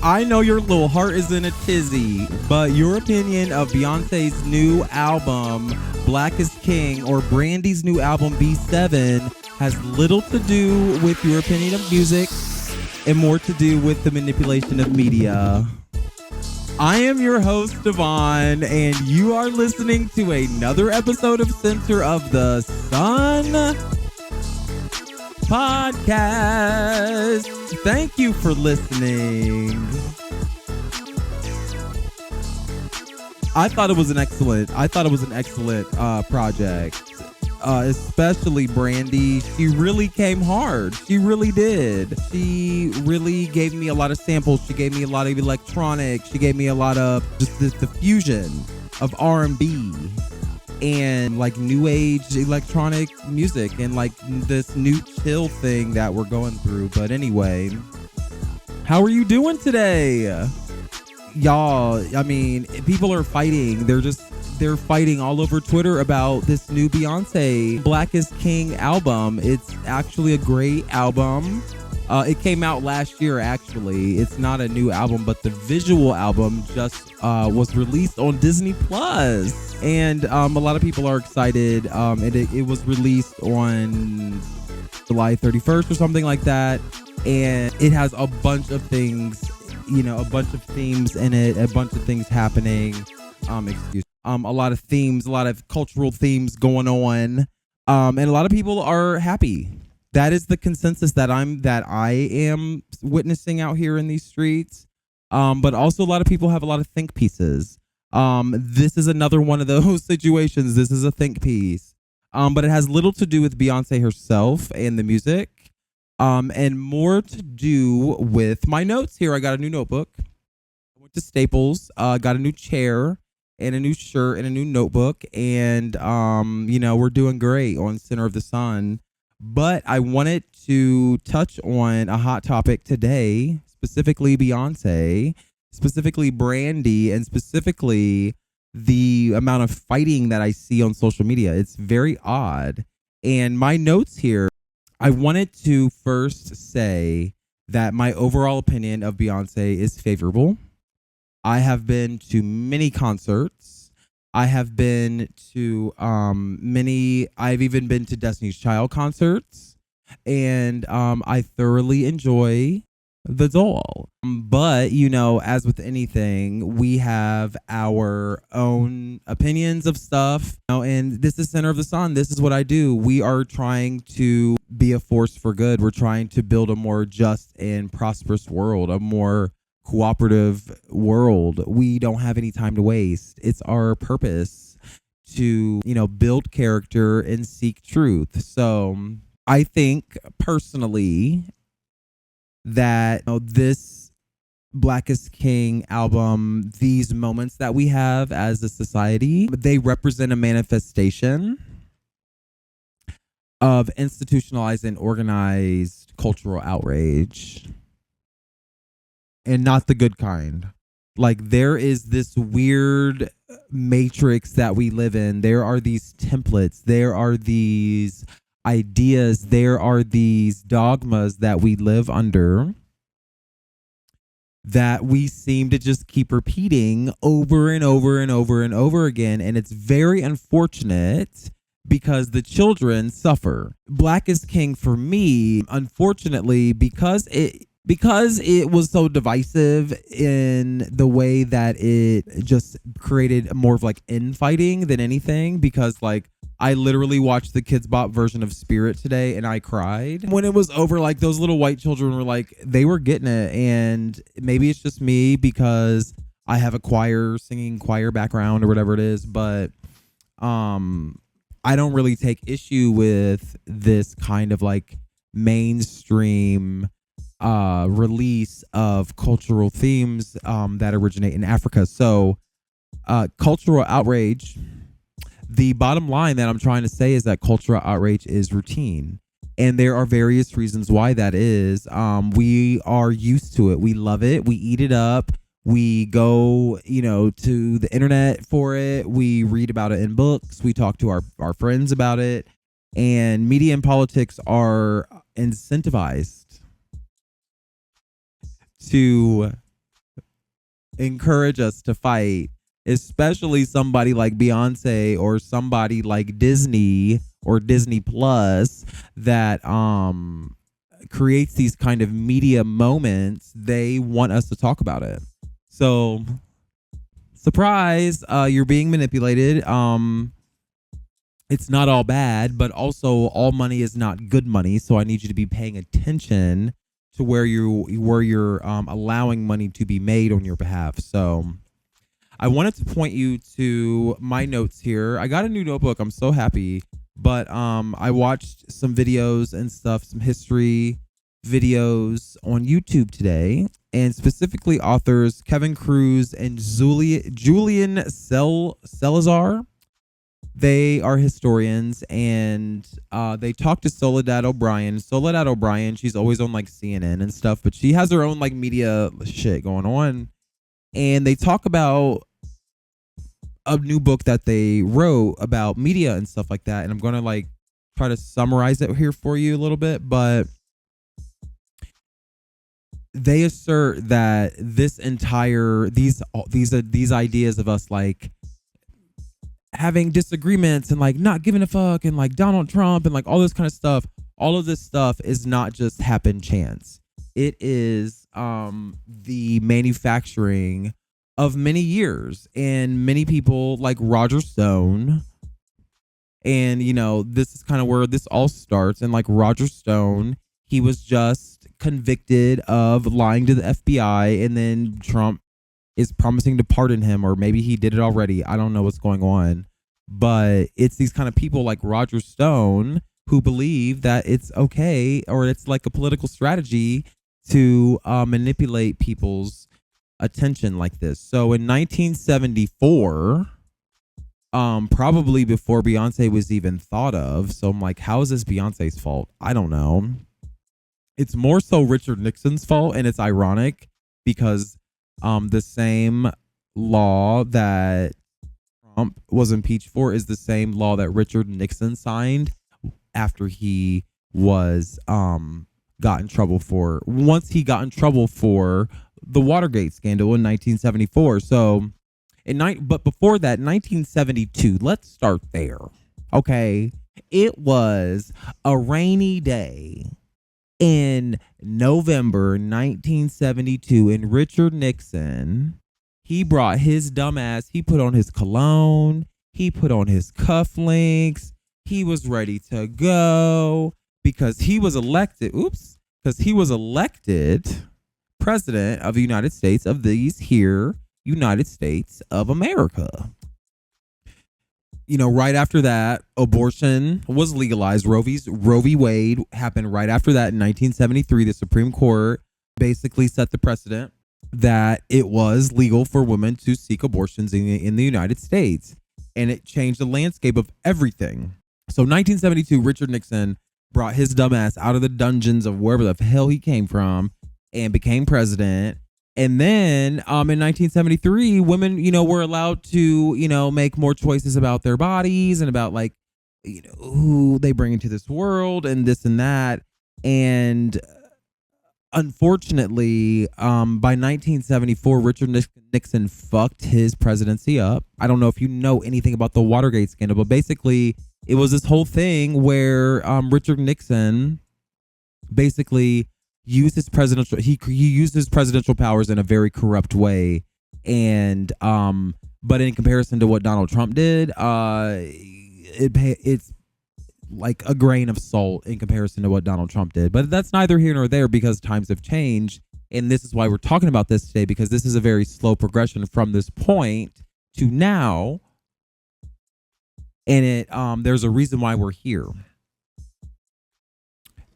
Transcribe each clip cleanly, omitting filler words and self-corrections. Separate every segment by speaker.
Speaker 1: I know your little heart is in a tizzy, but your opinion of Beyonce's new album, Black is King, or Brandy's new album, B7, has little to do with your opinion of music and more to do with the manipulation of media. I am your host, Devon, and you are listening to another episode of Center of the Sun podcast. Thank you for listening. I thought it was an excellent project. Especially Brandy. She really came hard. She really did. She really gave me a lot of samples. She gave me a lot of electronic. She gave me a lot of just the fusion of R&B and like new age electronic music and like this new chill thing that we're going through. But anyway, how are you doing today? Y'all, I mean, people are fighting. They're fighting all over Twitter about this new Beyonce Black is King album. It's actually a great album. It came out last year, actually. It's not a new album, but the visual album just was released on Disney Plus. And a lot of people are excited. It was released on July 31st or something like that. And it has a bunch of things, a bunch of themes in it, a bunch of things happening. A lot of themes, a lot of cultural themes going on. And a lot of people are happy. That is the consensus that I am witnessing out here in these streets. But also a lot of people have a lot of think pieces. This is another one of those situations. This is a think piece. But it has little to do with Beyonce herself and the music. And more to do with my notes here. I got a new notebook. I went to Staples, got a new chair and a new shirt and a new notebook. And, we're doing great on Center of the Sun. But I wanted to touch on a hot topic today, specifically Beyonce, specifically Brandy, and specifically the amount of fighting that I see on social media. It's very odd. And my notes here, I wanted to first say that my overall opinion of Beyonce is favorable. I have been to many concerts. I have been to I've even been to Destiny's Child concerts, and I thoroughly enjoy the doll. But, as with anything, we have our own opinions of stuff. And this is Center of the Sun. This is what I do. We are trying to be a force for good. We're trying to build a more just and prosperous world, a more cooperative world. We don't have any time to waste. It's our purpose to, build character and seek truth. So I think personally that this Black is King album, these moments that we have as a society, they represent a manifestation of institutionalized and organized cultural outrage. And not the good kind. Like, there is this weird matrix that we live in. There are these templates. There are these ideas. There are these dogmas that we live under that we seem to just keep repeating over and over and over and over again. And it's very unfortunate because the children suffer. Black is King for me, unfortunately, because it was so divisive in the way that it just created more of like infighting than anything, because like I literally watched the Kids Bop version of Spirit today and I cried. When it was over, like those little white children were like, they were getting it. And maybe it's just me because I have a singing choir background or whatever it is, but I don't really take issue with this kind of like mainstream release of cultural themes that originate in Africa. So cultural outrage, the bottom line that I'm trying to say is that cultural outrage is routine. And there are various reasons why that is. We are used to it. We love it. We eat it up. We go, to the internet for it. We read about it in books. We talk to our friends about it. And media and politics are incentivized to encourage us to fight, especially somebody like Beyonce or somebody like Disney or Disney Plus that creates these kind of media moments. They want us to talk about it. So surprise, you're being manipulated. It's not all bad, but also all money is not good money. So I need you to be paying attention to where you're allowing money to be made on your behalf. So I wanted to point you to my notes here. I got a new notebook. I'm so happy. But I watched some videos and stuff, some history videos on YouTube today, and specifically authors Kevin Cruz and Julian Salazar. They are historians, and they talked to Soledad O'Brien. Soledad O'Brien, she's always on like CNN and stuff, but she has her own like media shit going on. And they talk about a new book that they wrote about media and stuff like that. And I'm going to like try to summarize it here for you a little bit, but they assert that this entire, these ideas of us like having disagreements and like not giving a fuck and like Donald Trump and like all this kind of stuff, all of this stuff is not just happen chance. It is the manufacturing of many years and many people like Roger Stone. And, you know, this is kind of where this all starts. And like Roger Stone, he was just convicted of lying to the FBI, and then Trump is promising to pardon him, or maybe he did it already. I don't know what's going on. But it's these kind of people like Roger Stone who believe that it's okay, or it's like a political strategy to manipulate people's attention like this. So in 1974, probably before Beyonce was even thought of. So I'm like, how is this Beyonce's fault? I don't know. It's more so Richard Nixon's fault, and it's ironic because the same law that Trump was impeached for is the same law that Richard Nixon signed after he was got in trouble for, once he got in trouble for the Watergate scandal in 1974. So but before that, 1972, let's start there. Okay. It was a rainy day in November 1972, and Richard Nixon, he brought his dumb ass, he put on his cologne, he put on his cufflinks, he was ready to go because he was elected, president of the United States of these here United States of America. You know, right after that, abortion was legalized. Roe v. Wade happened right after that in 1973. The Supreme Court basically set the precedent that it was legal for women to seek abortions in the United States. And it changed the landscape of everything. So 1972, Richard Nixon brought his dumbass out of the dungeons of wherever the hell he came from and became president. And then in 1973, women, you know, were allowed to, you know, make more choices about their bodies and about like, you know, who they bring into this world and this and that. And unfortunately, by 1974, Richard Nixon fucked his presidency up. I don't know if you know anything about the Watergate scandal, but basically it was this whole thing where Richard Nixon basically used his presidential he used his presidential powers in a very corrupt way, and but in comparison to what Donald Trump did, it's like a grain of salt in comparison to what Donald Trump did. But that's neither here nor there because times have changed, and this is why we're talking about this today, because this is a very slow progression from this point to now, and there's a reason why we're here.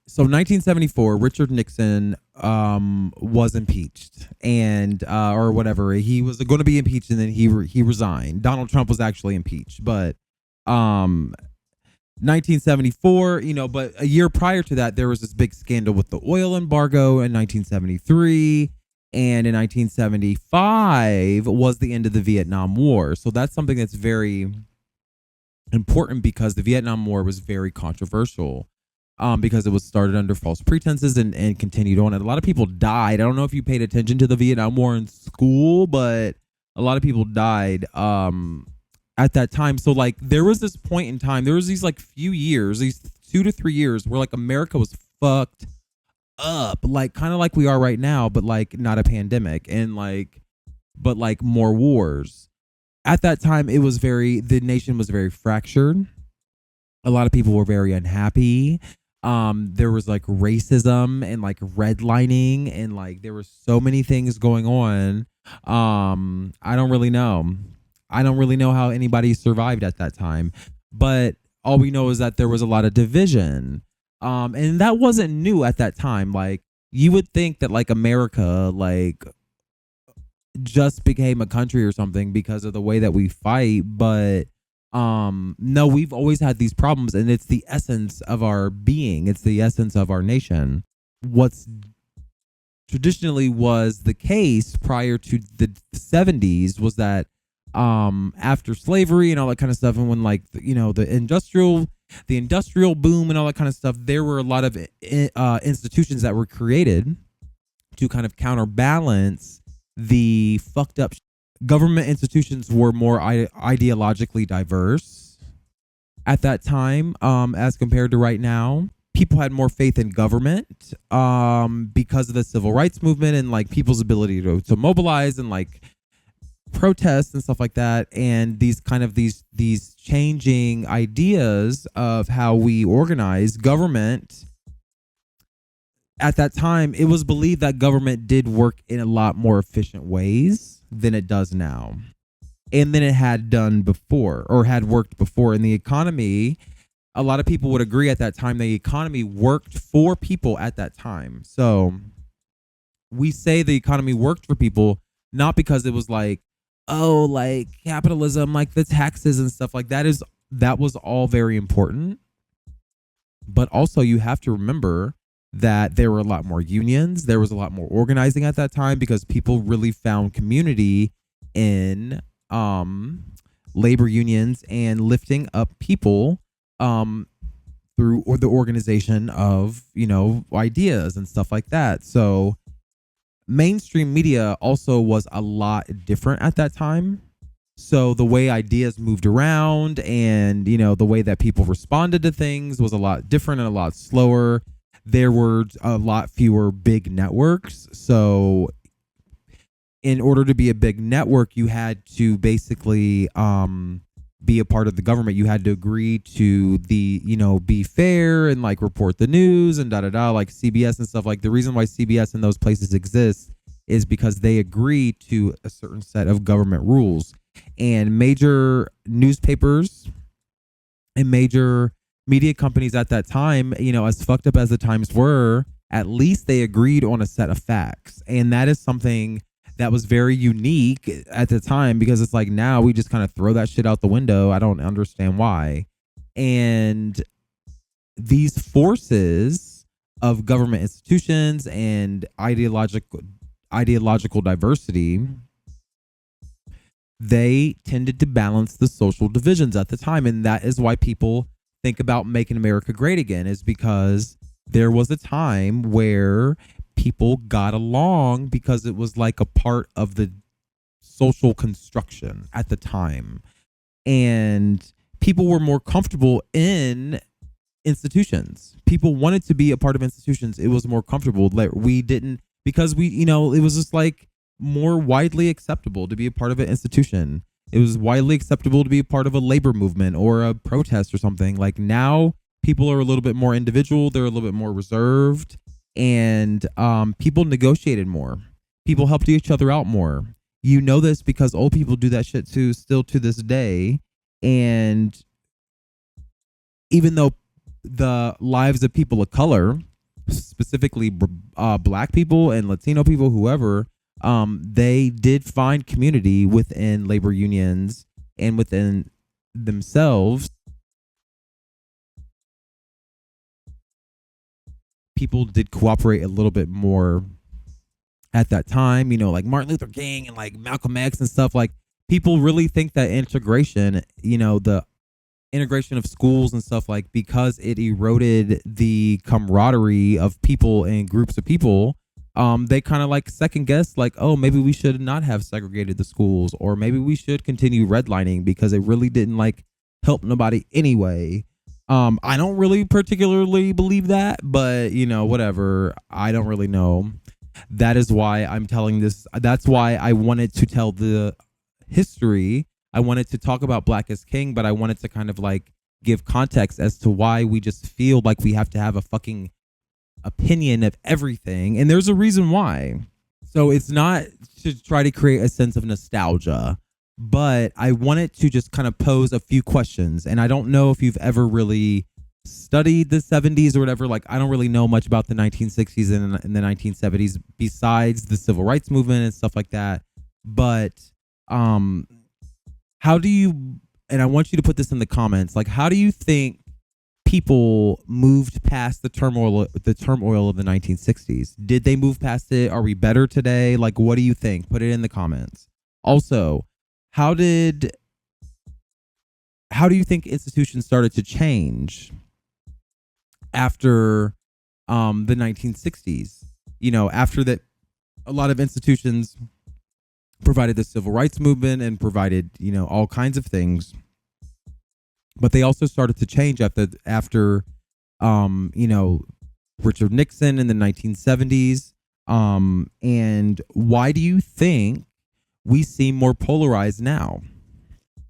Speaker 1: So 1974, Richard Nixon was impeached, and or whatever. He was going to be impeached, and then he resigned. Donald Trump was actually impeached, but 1974, you know, but a year prior to that, there was this big scandal with the oil embargo in 1973, and in 1975 was the end of the Vietnam War. So that's something that's very important because the Vietnam War was very controversial. Because it was started under false pretenses and continued on. And a lot of people died. I don't know if you paid attention to the Vietnam War in school, but a lot of people died at that time. So like there was this point in time, there was these like few years, these 2 to 3 years where like America was fucked up, like kind of like we are right now, but like not a pandemic and like, but like more wars. At that time, the nation was very fractured. A lot of people were very unhappy. There was like racism and like redlining and like there were so many things going on. I don't really know. I don't really know how anybody survived at that time, but all we know is that there was a lot of division. And that wasn't new at that time. Like you would think that like America, like just became a country or something because of the way that we fight, but no, we've always had these problems and it's the essence of our being. It's the essence of our nation. What's traditionally was the case prior to the 70s was that after slavery and all that kind of stuff, and when like the industrial boom and all that kind of stuff, there were a lot of institutions that were created to kind of counterbalance the fucked up government. Institutions were more ideologically diverse at that time, as compared to right now. People had more faith in government because of the civil rights movement and like people's ability to mobilize and like protest and stuff like that. And these changing ideas of how we organize government. At that time, it was believed that government did work in a lot more efficient ways than it does now. And than it had done before or had worked before. In the economy, a lot of people would agree at that time the economy worked for people at that time. So we say the economy worked for people not because it was like, oh, like capitalism, like the taxes and stuff like that. That was all very important. But also you have to remember that there were a lot more unions. There was a lot more organizing at that time because people really found community in labor unions and lifting up people through the organization of, ideas and stuff like that. So mainstream media also was a lot different at that time. So the way ideas moved around and, the way that people responded to things was a lot different and a lot slower. There were a lot fewer big networks. So in order to be a big network, you had to basically be a part of the government. You had to agree to be fair and like report the news and like CBS and stuff. Like the reason why CBS and those places exist is because they agree to a certain set of government rules. And major newspapers and major media companies at that time, as fucked up as the times were, at least they agreed on a set of facts. And that is something that was very unique at the time because it's like now we just kind of throw that shit out the window. I don't understand why. And these forces of government institutions and ideological diversity, they tended to balance the social divisions at the time. And that is why people think about making America great again, is because there was a time where people got along because it was like a part of the social construction at the time. And people were more comfortable in institutions. People wanted to be a part of institutions. It was more comfortable. Like we didn't, because it was just like more widely acceptable to be a part of an institution. It was widely acceptable to be a part of a labor movement or a protest or something. Like now people are a little bit more individual. They're a little bit more reserved, and people negotiated more. People helped each other out more. You know this because old people do that shit too, still to this day. And even though the lives of people of color, specifically black people and Latino people, whoever, they did find community within labor unions and within themselves. People did cooperate a little bit more at that time, like Martin Luther King and like Malcolm X and stuff. Like people really think that integration, the integration of schools and stuff, like because it eroded the camaraderie of people and groups of people, they kind of like second guess, like, oh, maybe we should not have segregated the schools, or maybe we should continue redlining because it really didn't like help nobody anyway. I don't really particularly believe that, but whatever. I don't really know. That is why I'm telling this. That's why I wanted to tell the history. I wanted to talk about Black is King, but I wanted to kind of like give context as to why we just feel like we have to have a fucking opinion of everything, and there's a reason why. So it's not to try to create a sense of nostalgia, but I wanted to just kind of pose a few questions. And I don't know if you've ever really studied the 70s or whatever. Like, I don't really know much about the 1960s and the 1970s besides the civil rights movement and stuff like that. But how do you, and I want you to put this in the comments, like, how do you think people moved past the turmoil of the 1960s? Did they move past it? Are we better today? Like, what do you think? Put it in the comments. Also, how do you think institutions started to change after the 1960s? After that, a lot of institutions provided the civil rights movement and provided, all kinds of things. But they also started to change after Richard Nixon in the 1970s. And why do you think we seem more polarized now?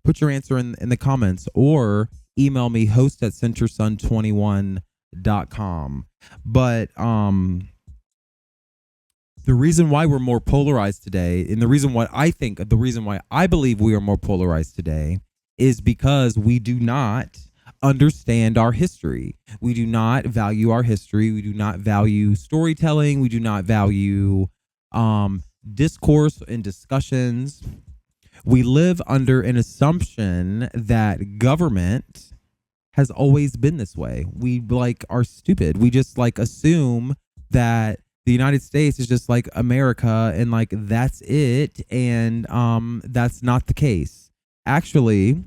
Speaker 1: Put your answer in the comments, or email me, host@centersun21.com. But the reason why we're more polarized today, and the reason why I believe we are more polarized today, is because we do not understand our history. We do not value our history. We do not value storytelling. We do not value discourse and discussions. We live under an assumption that government has always been this way. We are stupid. We just assume that the United States is just like America and that's it. And that's not the case. Actually,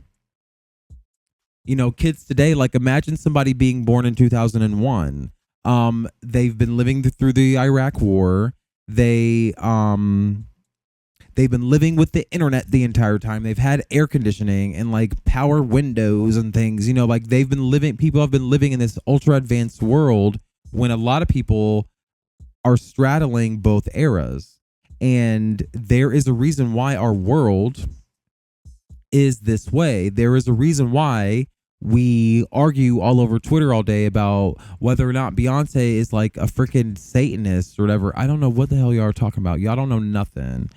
Speaker 1: kids today, imagine somebody being born in 2001. They've been living through the Iraq War. They've been living with the internet the entire time. They've had air conditioning and power windows and things. People have been living in this ultra advanced world when a lot of people are straddling both eras. And there is a reason why our world is this way. There is a reason why we argue all over Twitter all day about whether or not Beyonce is a freaking Satanist or whatever. I don't know what the hell y'all are talking about. Y'all don't know nothing.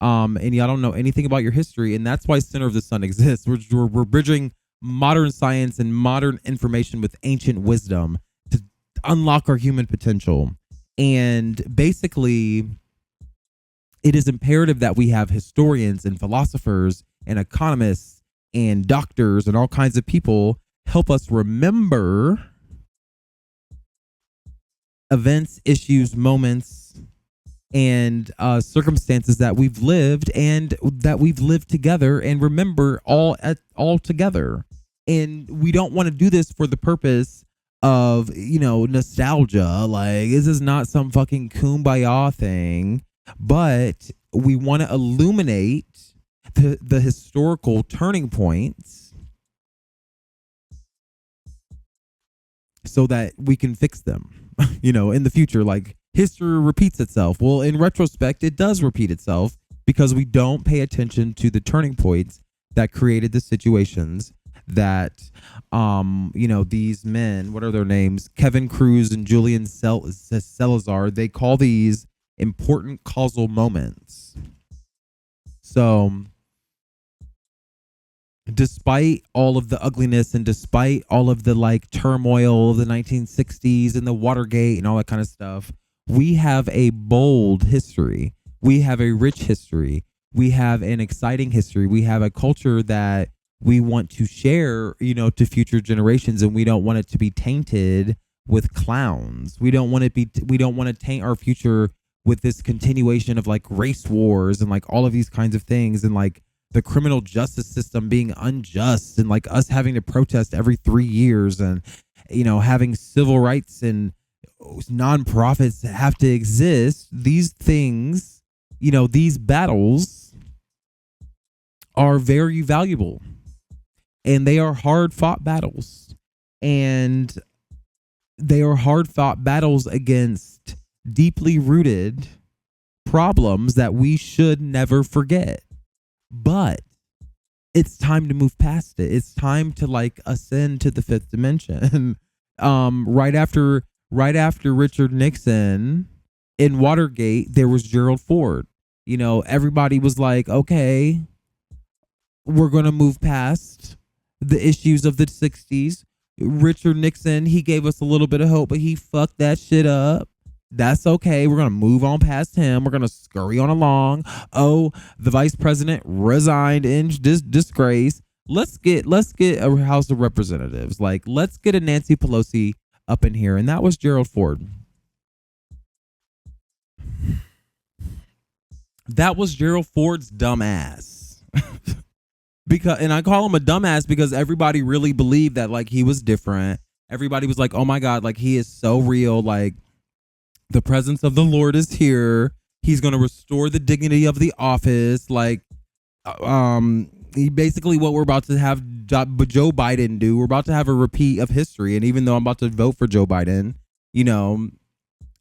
Speaker 1: And y'all don't know anything about your history. And that's why Center of the Sun exists. We're bridging modern science and modern information with ancient wisdom to unlock our human potential. And basically, it is imperative that we have historians and philosophers and economists and doctors and all kinds of people help us remember events, issues, moments, and circumstances that we've lived and that we've lived together, and remember all together. And we don't want to do this for the purpose of nostalgia. This is not some fucking kumbaya thing, but we want to illuminate the historical turning points so that we can fix them, in the future. History repeats itself. Well, in retrospect, it does repeat itself because we don't pay attention to the turning points that created the situations that, these men, what are their names? Kevin Cruz and Julian Salazar, they call these important causal moments. So, despite all of the ugliness and despite all of the turmoil of the 1960s and the Watergate and all that kind of stuff, we have a bold history. We have a rich history. We have an exciting history. We have a culture that we want to share, to future generations, and we don't want it to be tainted with clowns. We don't want to taint our future with this continuation of race wars and all of these kinds of things, and the criminal justice system being unjust, and us having to protest every 3 years, and having civil rights and nonprofits have to exist. These things, these battles are very valuable, and they are hard fought battles. And they are hard fought battles against deeply rooted problems that we should never forget. But it's time to move past it. It's time to like ascend to the fifth dimension. Right after Richard Nixon in Watergate, there was Gerald Ford. Everybody was like, okay, we're going to move past the issues of the 60s. Richard Nixon, he gave us a little bit of hope, but he fucked that shit up. That's okay. We're going to move on past him. We're going to scurry on along. Oh, the vice president resigned in disgrace. Let's get a House of Representatives. Like, let's get a Nancy Pelosi up in here. And that was Gerald Ford. That was Gerald Ford's dumbass. And I call him a dumbass because everybody really believed that like he was different. Everybody was like, oh my God, like he is so real. Like, the presence of the Lord is here. He's going to restore the dignity of the office. Like, basically what we're about to have Joe Biden do. We're about to have a repeat of history. And even though I'm about to vote for Joe Biden,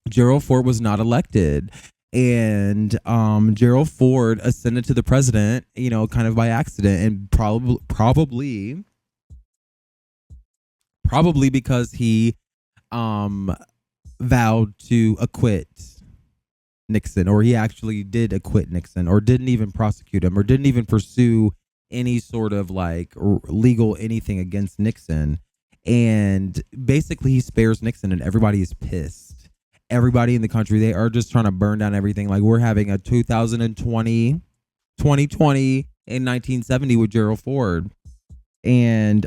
Speaker 1: Gerald Ford was not elected. And Gerald Ford ascended to the president, kind of by accident, and probably because he vowed to acquit Nixon, or he actually did acquit Nixon, or didn't even prosecute him, or didn't even pursue any sort of like legal anything against Nixon. And basically he spares Nixon, and everybody is pissed. Everybody in the country, they are just trying to burn down everything. Like, we're having a 2020 and 1970 with Gerald Ford. And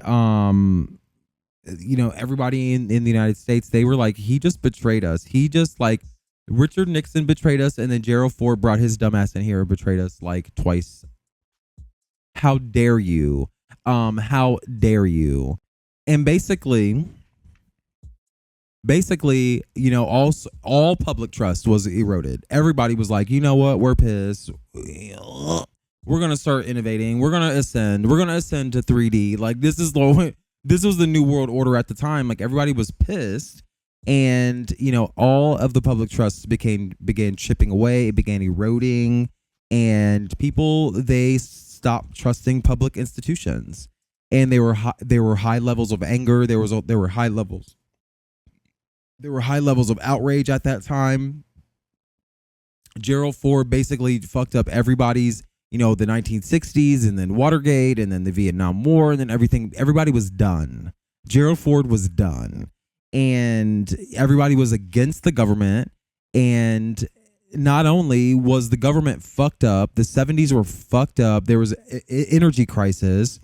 Speaker 1: everybody in the United States, they were like, he just betrayed us. He just like, Richard Nixon betrayed us, and then Gerald Ford brought his dumbass in here and betrayed us like twice. How dare you? How dare you? And basically, all public trust was eroded. Everybody was like, you know what? We're pissed. We're going to start innovating. We're going to ascend. We're going to ascend to 3D. Like, this was the new world order at the time. Like, everybody was pissed. And, all of the public trusts began chipping away. It began eroding. And people, they stopped trusting public institutions. And there were high levels of anger. There were high levels of outrage at that time. Gerald Ford basically fucked up everybody's, the 1960s, and then Watergate, and then the Vietnam War, and then everything. Everybody was done. Gerald Ford was done. And everybody was against the government. And not only was the government fucked up, the 70s were fucked up. There was an energy crisis.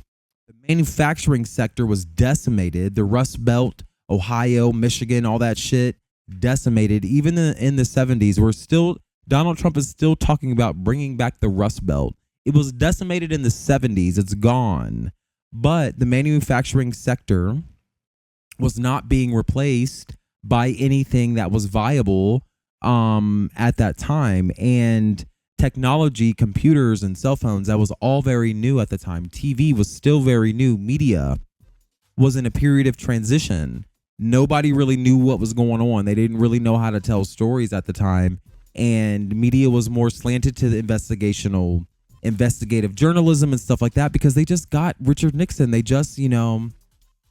Speaker 1: The manufacturing sector was decimated. The Rust Belt, Ohio, Michigan, all that shit decimated. Even in the 70s, Donald Trump is still talking about bringing back the Rust Belt. It was decimated in the 70s. It's gone. But the manufacturing sector was not being replaced by anything that was viable at that time. And technology, computers and cell phones, that was all very new at the time. TV was still very new. Media was in a period of transition. Nobody really knew what was going on. They didn't really know how to tell stories at the time. And media was more slanted to the investigative journalism and stuff like that, because they just got Richard Nixon. They just,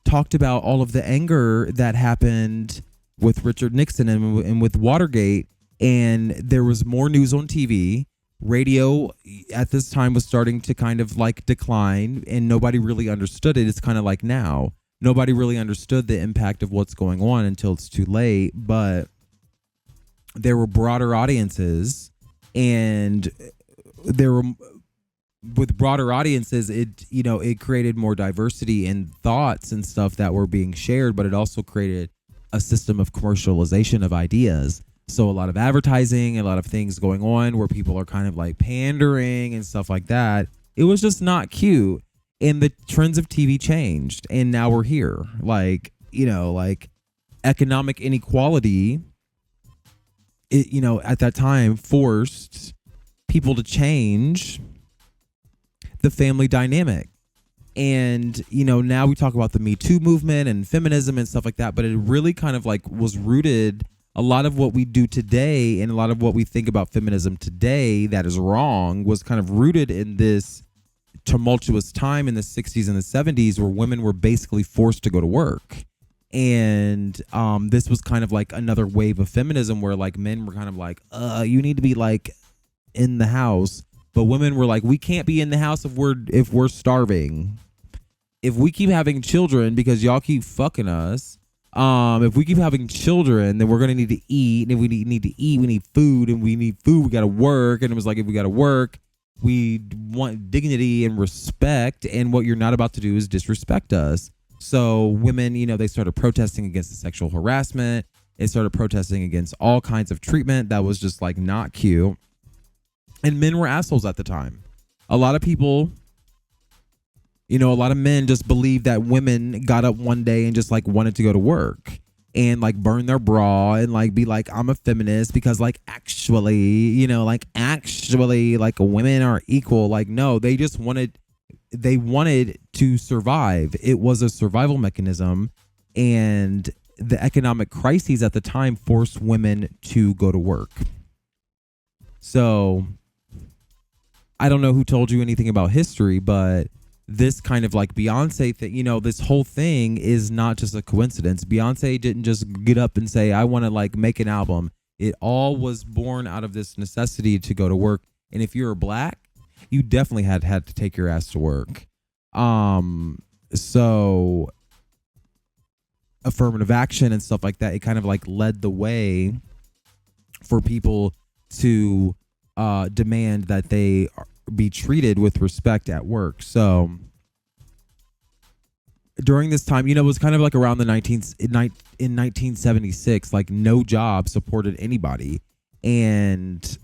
Speaker 1: talked about all of the anger that happened with Richard Nixon and with Watergate. And there was more news on TV. Radio at this time was starting to kind of like decline, and nobody really understood it. It's kind of like now. Nobody really understood the impact of what's going on until it's too late. But there were broader audiences, and with broader audiences, it created more diversity in thoughts and stuff that were being shared, but it also created a system of commercialization of ideas. So a lot of advertising, a lot of things going on where people are kind of like pandering and stuff like that. It was just not cute. And the trends of TV changed, and now we're here. economic inequality, at that time forced people to change the family dynamic. And, now we talk about the Me Too movement and feminism and stuff like that, but it really kind of like was rooted, a lot of what we do today and a lot of what we think about feminism today that is wrong was kind of rooted in this tumultuous time in the 60s and the 70s where women were basically forced to go to work. And this was kind of like another wave of feminism where like men were kind of like, you need to be like in the house. But women were like, we can't be in the house if we're starving. If we keep having children because y'all keep fucking us, if we keep having children, then we're going to need to eat. And if we need to eat, we need food. And we need food, we got to work. And it was like, if we got to work, we want dignity and respect. And what you're not about to do is disrespect us. So women, they started protesting against the sexual harassment. They started protesting against all kinds of treatment that was just like not cute. And men were assholes at the time. A lot of people, a lot of men just believed that women got up one day and just like wanted to go to work and like burn their bra and like be like, I'm a feminist because like actually, like women are equal. Like, no, they wanted to survive. It was a survival mechanism, and the economic crises at the time forced women to go to work. So I don't know who told you anything about history, but this kind of like Beyonce thing, this whole thing is not just a coincidence. Beyonce didn't just get up and say, I want to like make an album. It all was born out of this necessity to go to work. And if you're black, you definitely had to take your ass to work. So affirmative action and stuff like that, it kind of like led the way for people to demand that they be treated with respect at work. So during this time, it was kind of like around in 1976, like no job supported anybody. And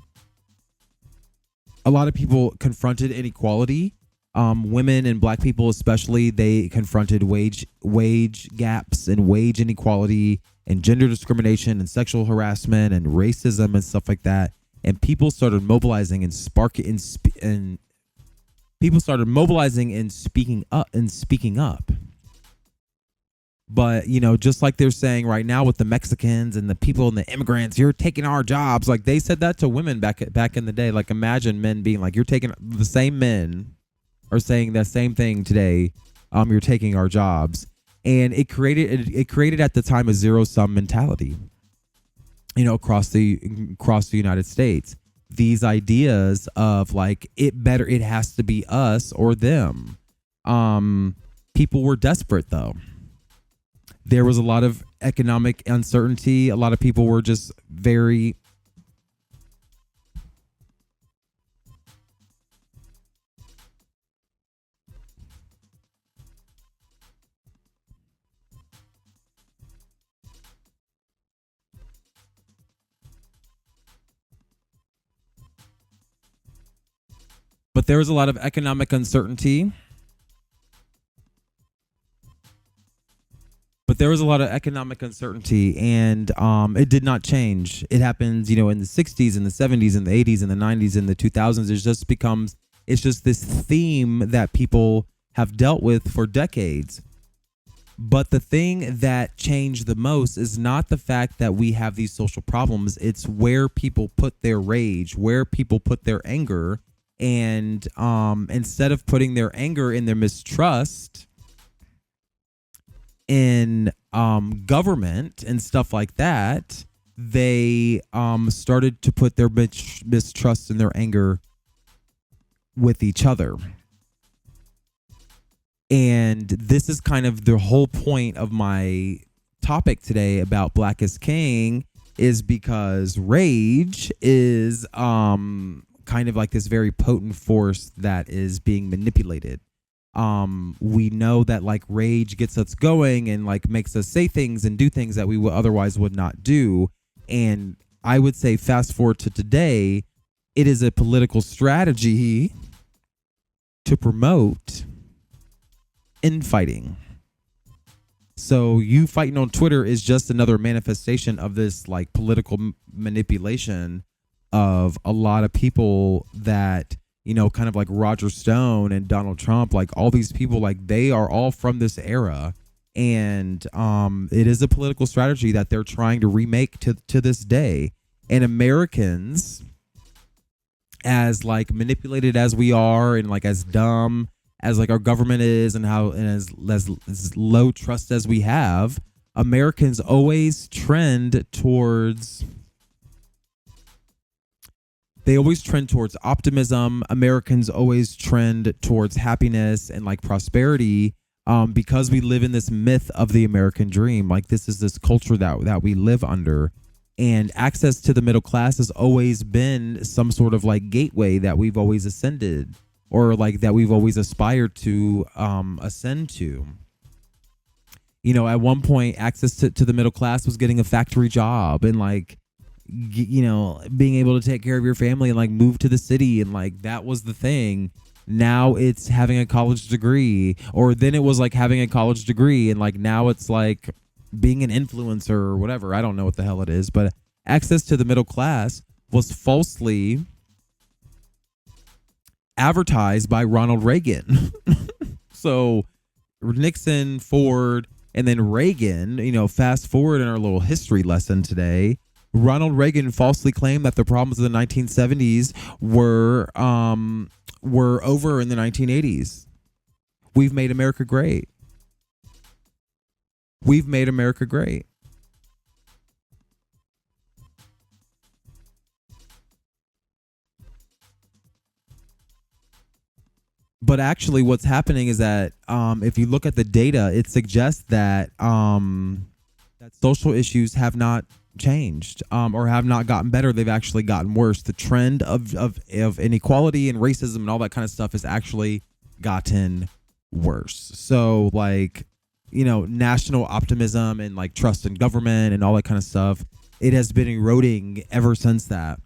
Speaker 1: a lot of people confronted inequality. Women and black people especially, they confronted wage gaps and wage inequality and gender discrimination and sexual harassment and racism and stuff like that. And people started mobilizing and speaking up. But, just like they're saying right now with the Mexicans and the people and the immigrants, you're taking our jobs. Like they said that to women back in the day. Like imagine men being like, you're taking, the same men are saying that same thing today. You're taking our jobs. And it created at the time a zero-sum mentality, across the United States. These ideas of like, it has to be us or them. People were desperate though. There was a lot of economic uncertainty. A lot of people were just very But there was a lot of economic uncertainty. And it did not change. It happens, in the 60s and the 70s and the 80s and the 90s and the 2000s. It's just this theme that people have dealt with for decades. But the thing that changed the most is not the fact that we have these social problems. It's where people put their rage, where people put their anger. And instead of putting their anger in their mistrust in government and stuff like that, they started to put their mistrust and their anger with each other. And this is kind of the whole point of my topic today about Black is King, is because rage is kind of like this very potent force that is being manipulated. We know that like rage gets us going and like makes us say things and do things that we otherwise would not do. And I would say fast forward to today, it is a political strategy to promote infighting. So you fighting on Twitter is just another manifestation of this like political manipulation of a lot of people that, you know, kind of like Roger Stone and Donald Trump, like all these people, like they are all from this era. And it is a political strategy that they're trying to remake to this day. And Americans, as like manipulated as we are and like as dumb as like our government is and how and as low trust as we have, Americans always trend towards optimism. Americans always trend towards happiness and like prosperity, because we live in this myth of the American dream. Like this is this culture that we live under. And access to the middle class has always been some sort of like gateway that we've always ascended, or like that we've always aspired to ascend to. You know, at one point, access to the middle class was getting a factory job and like, you know, being able to take care of your family and like move to the city. And like, that was the thing. Now it's having a college degree, or then it was like having a college degree. And like, now it's like being an influencer or whatever. I don't know what the hell it is, but access to the middle class was falsely advertised by Ronald Reagan. So Nixon, Ford, and then Reagan, you know, fast forward in our little history lesson today, Ronald Reagan falsely claimed that the problems of the 1970s were over in the 1980s. We've made America great. We've made America great. But actually what's happening is that if you look at the data, it suggests that that social issues have not changed or have not gotten better. They've actually gotten worse. The trend of inequality and racism and all that kind of stuff has actually gotten worse. So like, you know, national optimism and like trust in government and all that kind of stuff, it has been eroding ever since that.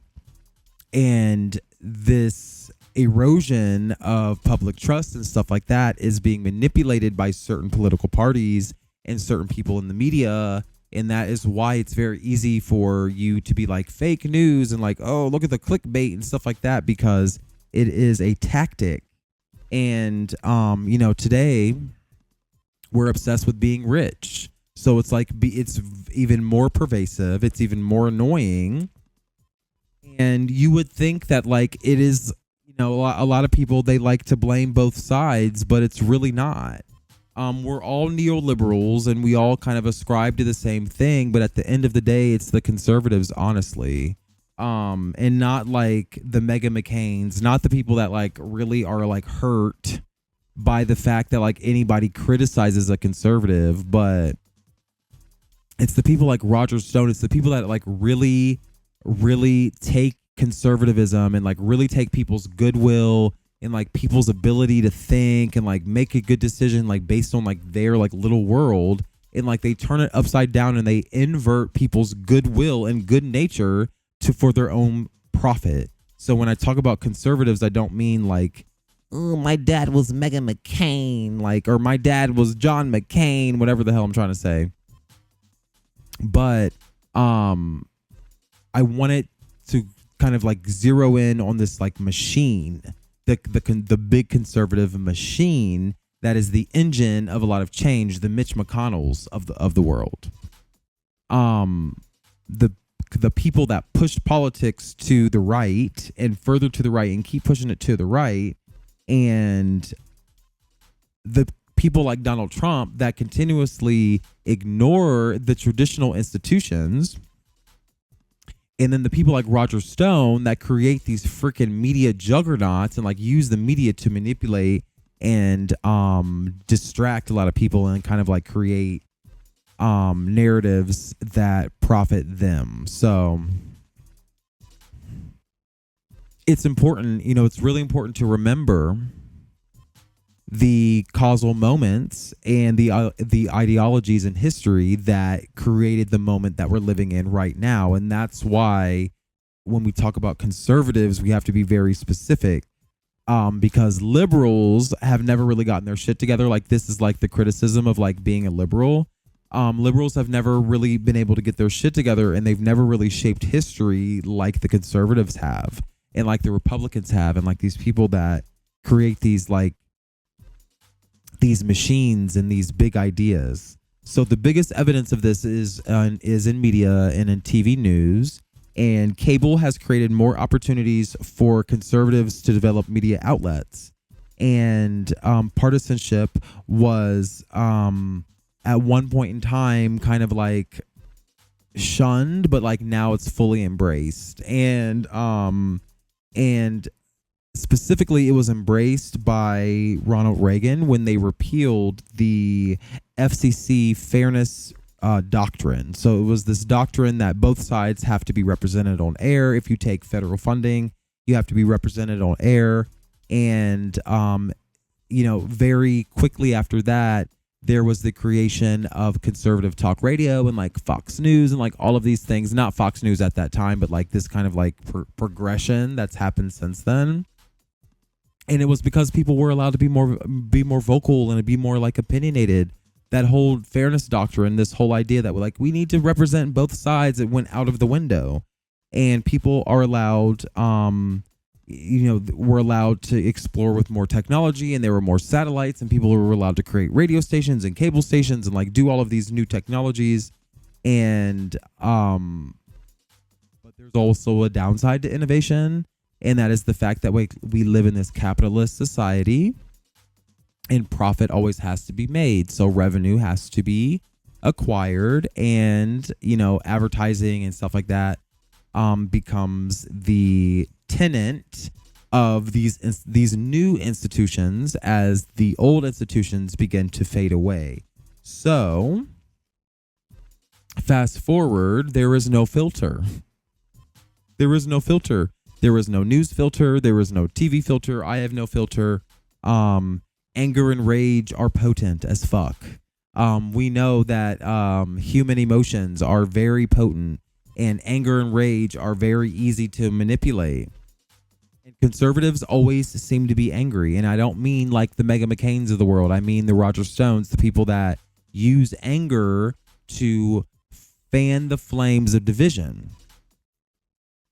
Speaker 1: And this erosion of public trust and stuff like that is being manipulated by certain political parties and certain people in the media. And that is why it's very easy for you to be like fake news and like, oh, look at the clickbait and stuff like that, because it is a tactic. And, you know, today we're obsessed with being rich. So it's like, it's even more pervasive. It's even more annoying. And you would think that like it is, you know, a lot of people, they like to blame both sides, but it's really not. We're all neoliberals and we all kind of ascribe to the same thing. But at the end of the day, it's the conservatives, honestly. And not like the Mega McCains, not the people that like really are like hurt by the fact that like anybody criticizes a conservative, but it's the people like Roger Stone. It's the people that like really take conservatism and like really take people's goodwill and like people's ability to think and like make a good decision like based on like their like little world, and like they turn it upside down and they invert people's goodwill and good nature for their own profit. So when I talk about conservatives, I don't mean like, oh, my dad was Mega McCain, like, or my dad was John McCain, whatever the hell I'm trying to say. But I wanted to kind of like zero in on this like machine, the big conservative machine that is the engine of a lot of change, the Mitch McConnells of the world. The people that push politics to the right and further to the right and keep pushing it to the right, and the people like Donald Trump that continuously ignore the traditional institutions, and then the people like Roger Stone that create these freaking media juggernauts and like use the media to manipulate and distract a lot of people and kind of like create narratives that profit them. So it's important, you know, it's really important to remember the causal moments and the ideologies in history that created the moment that we're living in right now. And that's why when we talk about conservatives, we have to be very specific, because liberals have never really gotten their shit together. Like, this is like the criticism of like being a liberal. Liberals have never really been able to get their shit together, and they've never really shaped history like the conservatives have, and like the Republicans have, and like these people that create these machines and these big ideas. So the biggest evidence of this is in media and in TV news. And cable has created more opportunities for conservatives to develop media outlets. And partisanship was at one point in time kind of like shunned, but like now it's fully embraced. And specifically, it was embraced by Ronald Reagan when they repealed the FCC fairness doctrine. So it was this doctrine that both sides have to be represented on air. If you take federal funding, you have to be represented on air. And, very quickly after that, there was the creation of conservative talk radio and like Fox News and like all of these things. Not Fox News at that time, but like this kind of like progression that's happened since then. And it was because people were allowed to be more vocal and to be more like opinionated. That whole fairness doctrine, this whole idea that like we need to represent both sides, it went out of the window, and people are allowed, were allowed to explore with more technology, and there were more satellites, and people were allowed to create radio stations and cable stations and like do all of these new technologies. And but there's also a downside to innovation. And that is the fact that we live in this capitalist society, and profit always has to be made. So revenue has to be acquired, and, advertising and stuff like that becomes the tenant of these new institutions as the old institutions begin to fade away. So fast forward, there is no filter. There is no filter. There is no news filter. There is no TV filter. I have no filter. Anger and rage are potent as fuck. We know that human emotions are very potent, and anger and rage are very easy to manipulate. And conservatives always seem to be angry. And I don't mean like the Meghan McCains of the world. I mean the Roger Stones, the people that use anger to fan the flames of division.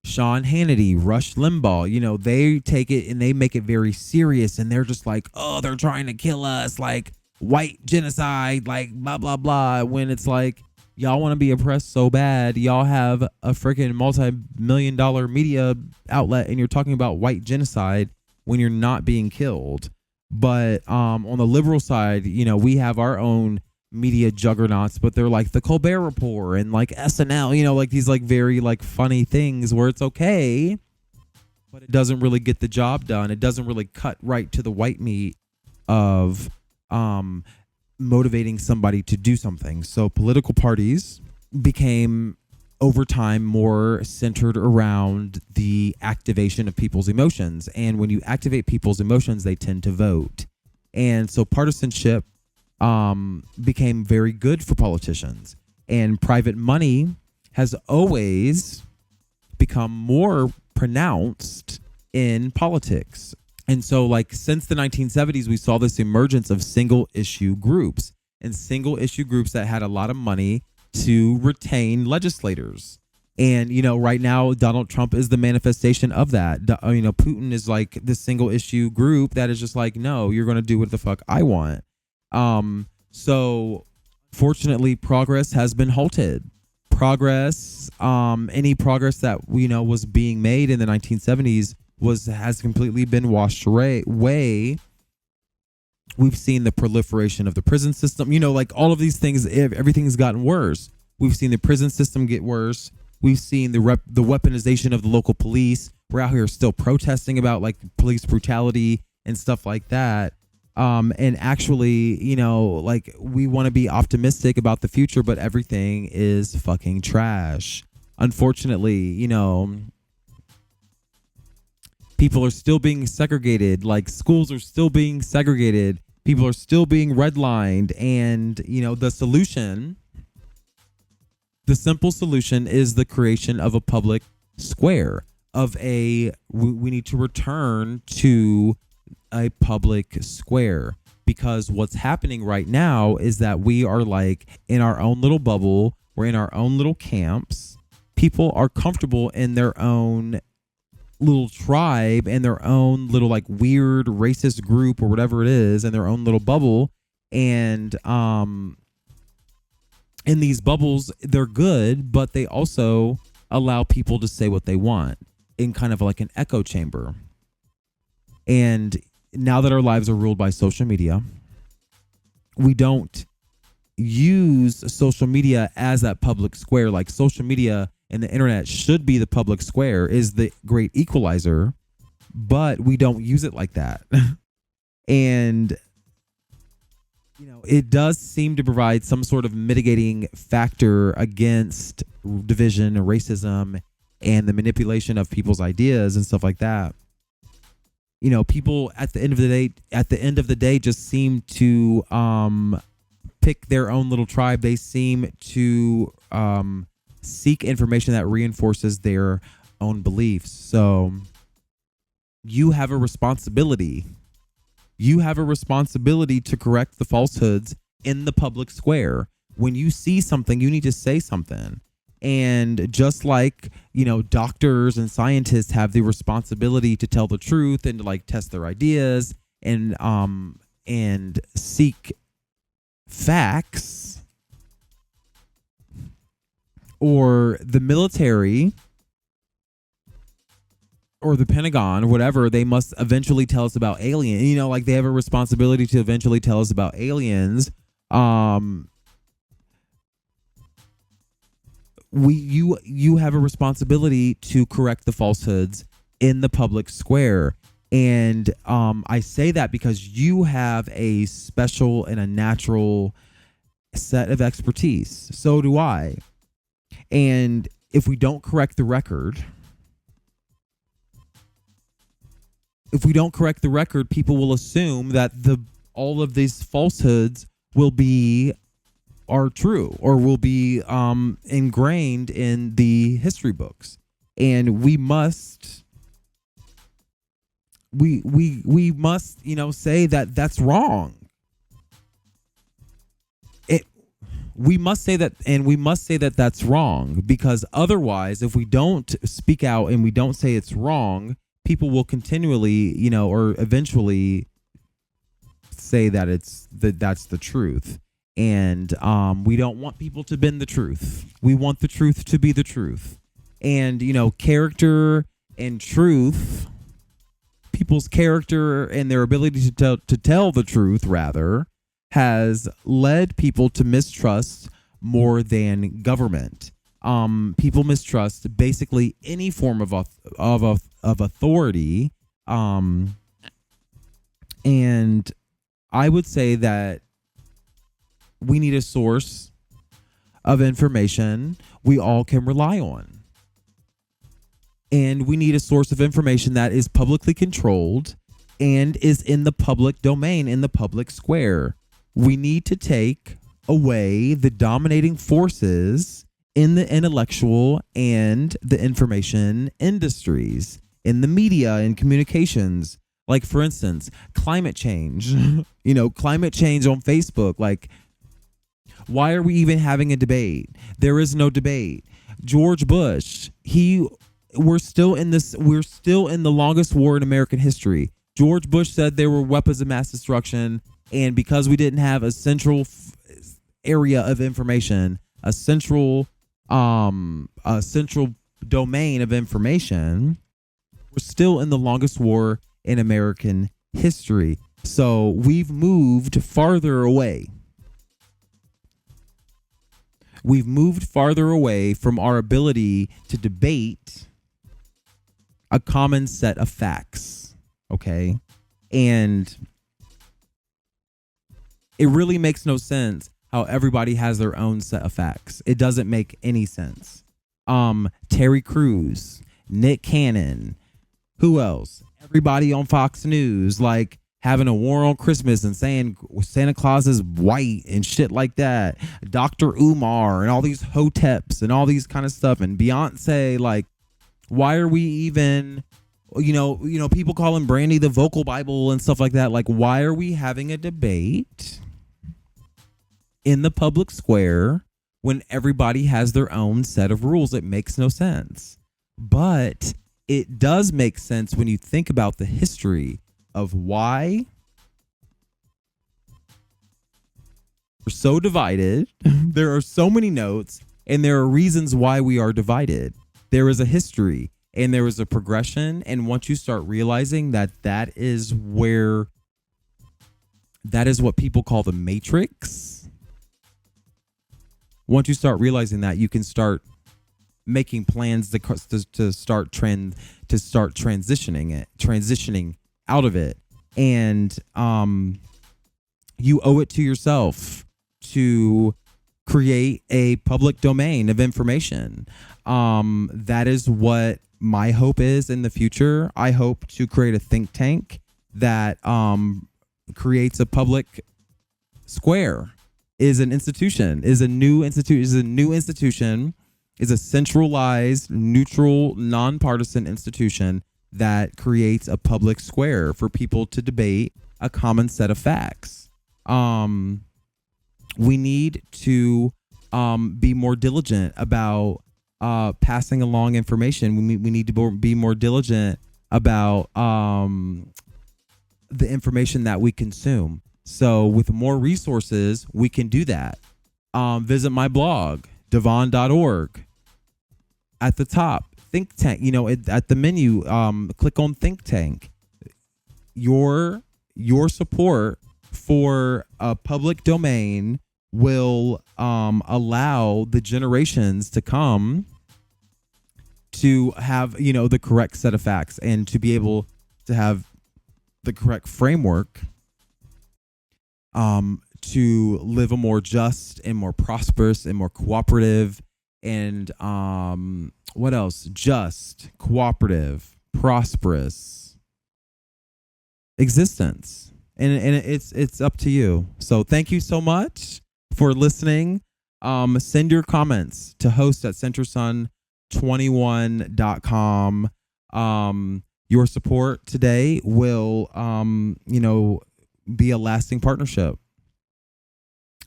Speaker 1: Sean Hannity, Rush Limbaugh, they take it and they make it very serious, and they're just like, oh, they're trying to kill us, like white genocide, like blah, blah, blah. When it's like, y'all want to be oppressed so bad, y'all have a freaking multi-million-dollar media outlet, and you're talking about white genocide when you're not being killed. But on the liberal side, we have our own media juggernauts, but they're like the Colbert Report and like SNL, like these like very like funny things where it's okay, but it doesn't really get the job done. It doesn't really cut right to the white meat of motivating somebody to do something. So political parties became over time more centered around the activation of people's emotions, and when you activate people's emotions, they tend to vote. And so partisanship became very good for politicians, and private money has always become more pronounced in politics. And so like since the 1970s, we saw this emergence of single issue groups that had a lot of money to retain legislators. And, right now, Donald Trump is the manifestation of that. Putin is like this single issue group that is just like, no, you're going to do what the fuck I want. So fortunately, progress has been halted. Any progress that was being made in the 1970s has completely been washed away. We've seen the proliferation of the prison system. Like all of these things, everything's gotten worse. We've seen the prison system get worse. We've seen the weaponization of the local police. We're out here still protesting about like police brutality and stuff like that. And actually, like we want to be optimistic about the future, but everything is fucking trash. Unfortunately, people are still being segregated. Like schools are still being segregated. People are still being redlined. And, the simple solution is the creation of a public square, we need to return to a public square. because what's happening right now is that we are like in our own little bubble. We're in our own little camps. People are comfortable in their own little tribe and their own little like weird racist group or whatever it is in their own little bubble. And in these bubbles, they're good, but they also allow people to say what they want in kind of like an echo chamber. And now that our lives are ruled by social media, we don't use social media as that public square. Like social media and the internet should be the public square, is the great equalizer, but we don't use it like that. And it does seem to provide some sort of mitigating factor against division and racism and the manipulation of people's ideas and stuff like that. People at the end of the day just seem to pick their own little tribe. They seem to seek information that reinforces their own beliefs. So you have a responsibility. You have a responsibility to correct the falsehoods in the public square. When you see something, you need to say something. And just like, doctors and scientists have the responsibility to tell the truth and to like test their ideas and seek facts, or the military or the Pentagon or whatever, they must eventually tell us about aliens. Like they have a responsibility to eventually tell us about aliens. You have a responsibility to correct the falsehoods in the public square. And I say that because you have a special and a natural set of expertise. So do I. And if we don't correct the record, people will assume that all of these falsehoods are true or will be ingrained in the history books. And we must say that that's wrong. We must say that that's wrong, because otherwise, if we don't speak out and we don't say it's wrong, people will continually, or eventually say that that's the truth. And we don't want people to bend the truth. We want the truth to be the truth. And, character and truth, people's character and their ability to tell the truth, rather, has led people to mistrust more than government. People mistrust basically any form of authority. And I would say that we need a source of information we all can rely on. And we need a source of information that is publicly controlled and is in the public domain, in the public square. We need to take away the dominating forces in the intellectual and the information industries, in the media and communications. Like, for instance, climate change. Climate change on Facebook. Like, why are we even having a debate? There is no debate. George Bush, we're still in the longest war in American history. George Bush said there were weapons of mass destruction, and because we didn't have a central area of information, a central domain of information, we're still in the longest war in American history. So we've moved farther away. We've moved farther away from our ability to debate a common set of facts. Okay? And it really makes no sense how everybody has their own set of facts. It doesn't make any sense. Terry Crews, Nick Cannon, who else? Everybody on Fox News, like, having a war on Christmas and saying Santa Claus is white and shit like that. Dr. Umar and all these hoteps and all these kind of stuff. And Beyonce, like, why are we even People calling Brandy the vocal Bible and stuff like that. Like, why are we having a debate in the public square when everybody has their own set of rules? It makes no sense. But it does make sense when you think about the history of why we're so divided. There are so many notes, and there are reasons why we are divided. There is a history and there is a progression. And once you start realizing that is what people call the matrix. Once you start realizing that, you can start making plans to start transitioning out of it. And you owe it to yourself to create a public domain of information. That is what my hope is in the future. I hope to create a think tank that creates a public square, is a new institution, is a centralized, neutral, nonpartisan institution that creates a public square for people to debate a common set of facts. We need to be more diligent about passing along information. We need to be more diligent about the information that we consume. So with more resources, we can do that. Visit my blog, devon.org. At the top, think tank, at the menu, click on think tank. Your support for a public domain will allow the generations to come to have, the correct set of facts and to be able to have the correct framework to live a more just and more prosperous and more cooperative and what else? Just, cooperative, prosperous existence. And it's up to you. So thank you so much for listening. Send your comments to host@centersun21.com. Your support today will, be a lasting partnership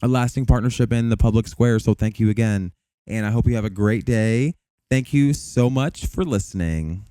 Speaker 1: in the public square. So thank you again. And I hope you have a great day. Thank you so much for listening.